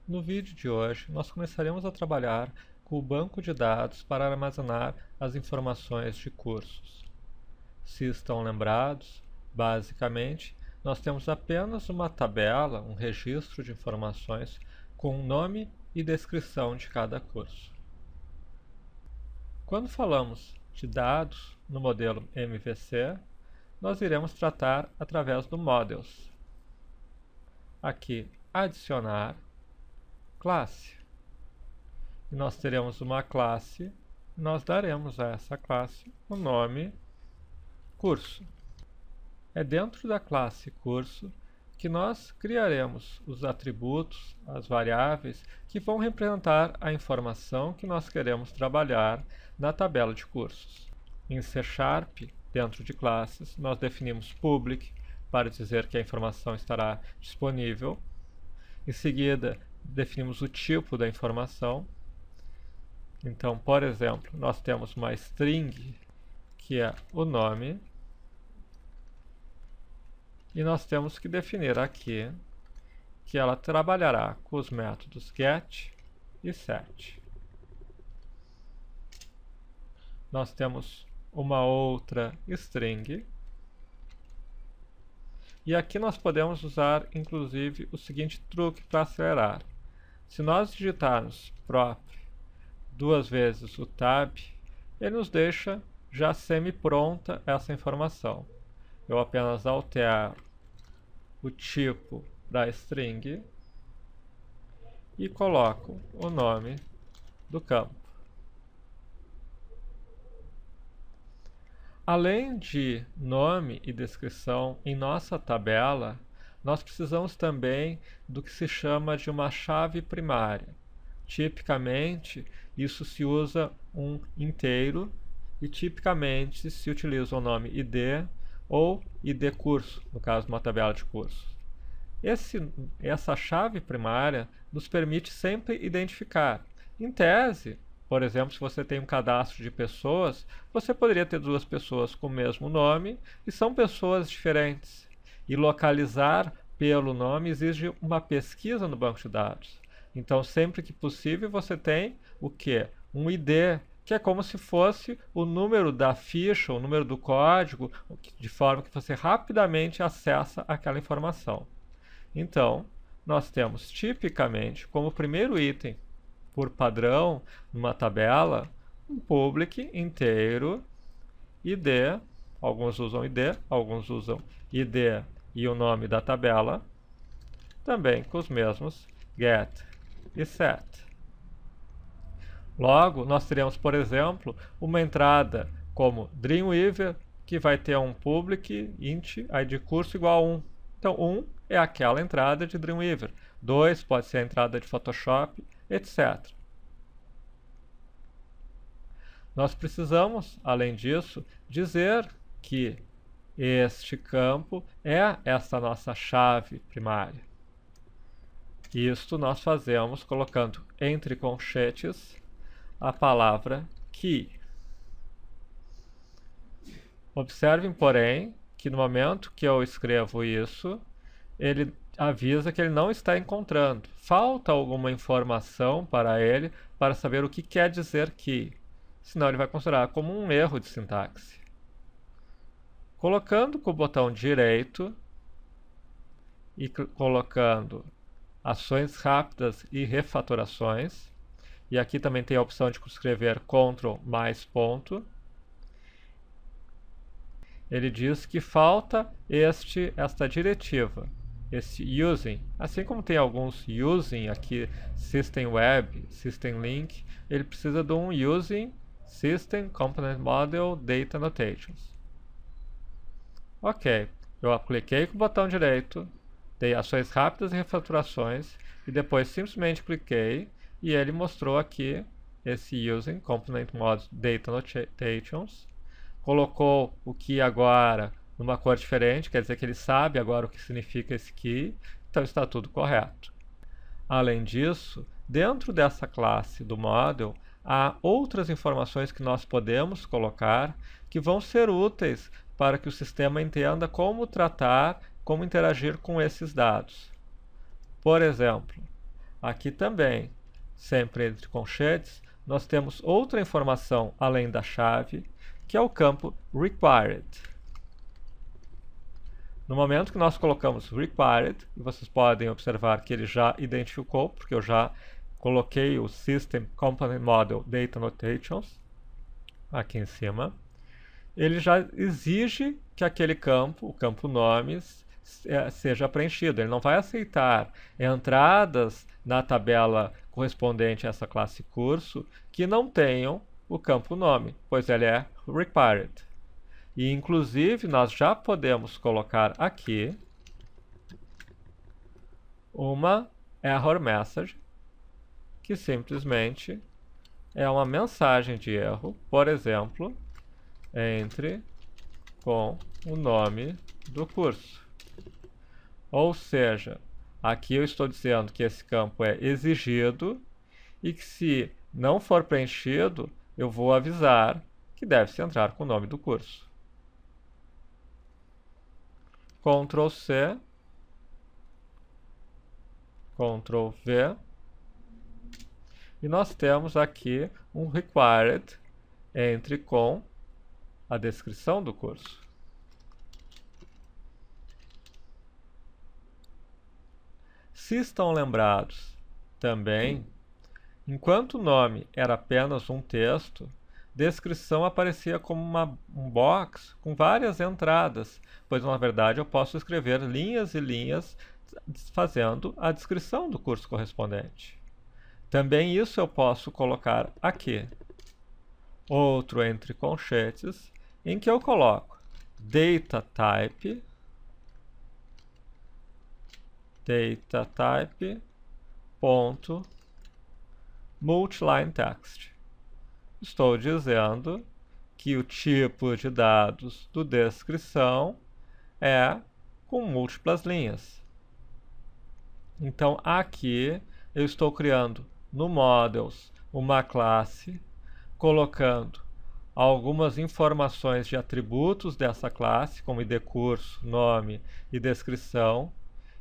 No vídeo de hoje, nós começaremos a trabalhar com o banco de dados para armazenar as informações de cursos. Se estão lembrados, basicamente, nós temos apenas uma tabela, um registro de informações com o nome e descrição de cada curso. Quando falamos de dados no modelo MVC, nós iremos tratar através do Models. Aqui, adicionar classe. E nós teremos uma classe, nós daremos a essa classe o nome curso. É dentro da classe curso que nós criaremos os atributos, as variáveis que vão representar a informação que nós queremos trabalhar na tabela de cursos. Em C#, dentro de classes, nós definimos public para dizer que a informação estará disponível. Em seguida, definimos o tipo da informação. Então, por exemplo, nós temos uma string, que é o nome, e nós temos que definir aqui que ela trabalhará com os métodos get e set. Nós temos uma outra string, e aqui nós podemos usar, inclusive, o seguinte truque para acelerar. Se nós digitarmos prop duas vezes o tab, ele nos deixa já semi-pronta essa informação. Eu apenas altero o tipo da string e coloco o nome do campo. Além de nome e descrição em nossa tabela, nós precisamos também do que se chama de uma chave primária. Tipicamente, isso se usa um inteiro e tipicamente se utiliza o nome ID ou ID curso, no caso de uma tabela de cursos. Essa chave primária nos permite sempre identificar. Em tese, por exemplo, se você tem um cadastro de pessoas, você poderia ter duas pessoas com o mesmo nome e são pessoas diferentes. E localizar pelo nome exige uma pesquisa no banco de dados. Então, sempre que possível, você tem o quê? Um ID, que é como se fosse o número da ficha, o número do código, de forma que você rapidamente acessa aquela informação. Então, nós temos tipicamente como primeiro item, por padrão, numa tabela, um public inteiro, ID, alguns usam ID, alguns usam ID e o nome da tabela, também com os mesmos get e set. Logo, nós teremos, por exemplo, uma entrada como Dreamweaver, que vai ter um public int id curso igual a 1. Então, 1 é aquela entrada de Dreamweaver. 2 pode ser a entrada de Photoshop, etc. Nós precisamos, além disso, dizer que este campo é essa nossa chave primária. Isto nós fazemos colocando entre colchetes a palavra key. Observem, porém, que no momento que eu escrevo isso, ele avisa que ele não está encontrando. Falta alguma informação para ele para saber o que quer dizer key. Senão ele vai considerar como um erro de sintaxe. Colocando com o botão direito e colocando ações rápidas e refatorações, e aqui também tem a opção de escrever Ctrl mais ponto, ele diz que falta esta diretiva, este using. Assim como tem alguns using aqui, System Web, System Link, ele precisa de um using System Component Model Data Annotations. Ok, eu cliquei com o botão direito, dei ações rápidas e refatorações, e depois simplesmente cliquei, e ele mostrou aqui esse Using Component Model Data Annotations, colocou o key agora numa cor diferente, quer dizer que ele sabe agora o que significa esse key, então está tudo correto. Além disso, dentro dessa classe do model, há outras informações que nós podemos colocar que vão ser úteis para que o sistema entenda como tratar, como interagir com esses dados. Por exemplo, Aqui também, sempre entre colchetes, nós temos outra informação além da chave, que é o campo required. No momento que nós colocamos required, e vocês podem observar que ele já identificou, porque eu já coloquei o System Component Model Data Annotations aqui em cima, ele já exige que aquele campo, o campo nomes, seja preenchido. Ele não vai aceitar entradas na tabela correspondente a essa classe curso que não tenham o campo nome, pois ele é required. E, inclusive, nós já podemos colocar aqui uma error message, que simplesmente é uma mensagem de erro, por exemplo, entre com o nome do curso. Ou seja, aqui eu estou dizendo que esse campo é exigido e que, se não for preenchido, eu vou avisar que deve-se entrar com o nome do curso. Ctrl C, Ctrl V, e nós temos aqui um required entre com a descrição do curso. Se estão lembrados também, enquanto o nome era apenas um texto, descrição aparecia como um box com várias entradas, pois na verdade eu posso escrever linhas e linhas fazendo a descrição do curso correspondente. Também isso eu posso colocar aqui. Outro entre colchetes, em que eu coloco dataType ponto multiline text. Estou dizendo que o tipo de dados do descrição é com múltiplas linhas. Então, aqui eu estou criando no Models uma classe, colocando algumas informações de atributos dessa classe, como id curso, nome e descrição,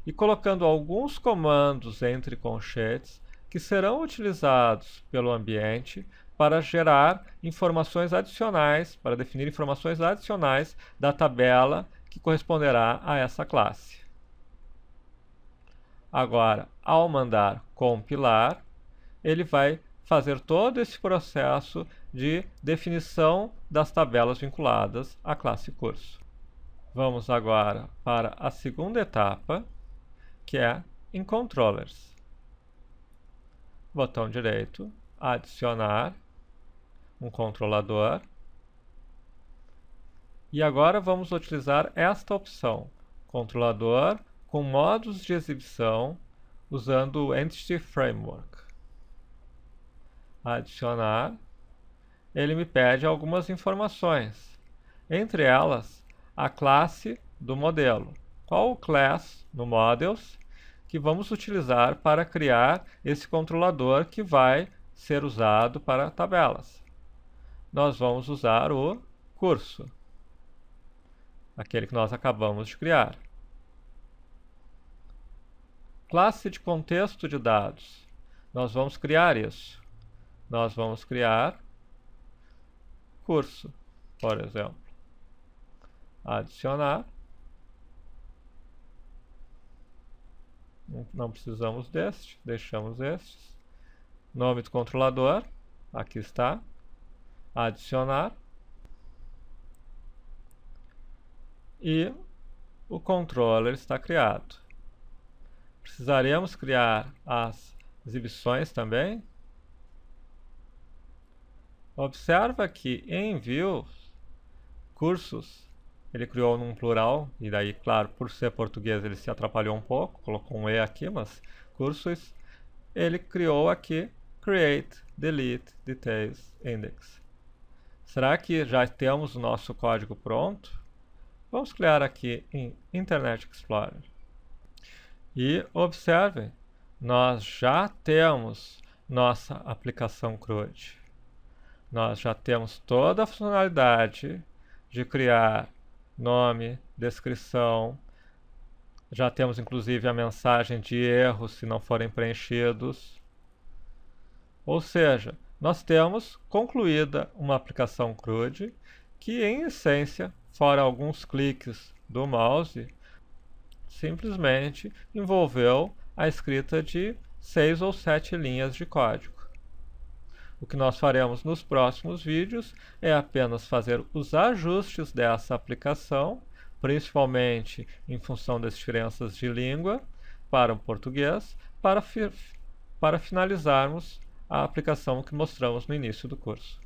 e colocando alguns comandos entre colchetes que serão utilizados pelo ambiente para gerar informações adicionais, para definir informações adicionais da tabela que corresponderá a essa classe. Agora, ao mandar compilar, ele vai fazer todo esse processo de definição das tabelas vinculadas à classe curso. Vamos agora para a segunda etapa, que é em Controllers. Botão direito, adicionar um controlador. E agora vamos utilizar esta opção, controlador com modos de exibição, usando o Entity Framework. Adicionar. Ele me pede algumas informações, entre elas a classe do modelo. Qual o class no Models que vamos utilizar para criar esse controlador que vai ser usado para tabelas? Nós vamos usar o curso, aquele que nós acabamos de criar. Classe de contexto de dados. Nós vamos criar isso. Nós vamos criar curso, por exemplo. Adicionar. Não precisamos deste, deixamos estes. Nome do controlador, aqui está. Adicionar. E o controller está criado. Precisaremos criar as exibições também. Observa que em views, cursos, ele criou num plural, e daí, claro, por ser português ele se atrapalhou um pouco, colocou um E aqui, mas cursos, ele criou aqui create, delete, details, index. Será que já temos o nosso código pronto? Vamos criar aqui em Internet Explorer. E observem, nós já temos nossa aplicação CRUD. Nós já temos toda a funcionalidade de criar nome, descrição, Já temos inclusive a mensagem de erro se não forem preenchidos. Ou seja, nós temos concluída uma aplicação CRUD que, em essência, fora alguns cliques do mouse, simplesmente envolveu a escrita de 6 ou 7 linhas de código. O que nós faremos nos próximos vídeos é apenas fazer os ajustes dessa aplicação, principalmente em função das diferenças de língua para o português, para finalizarmos a aplicação que mostramos no início do curso.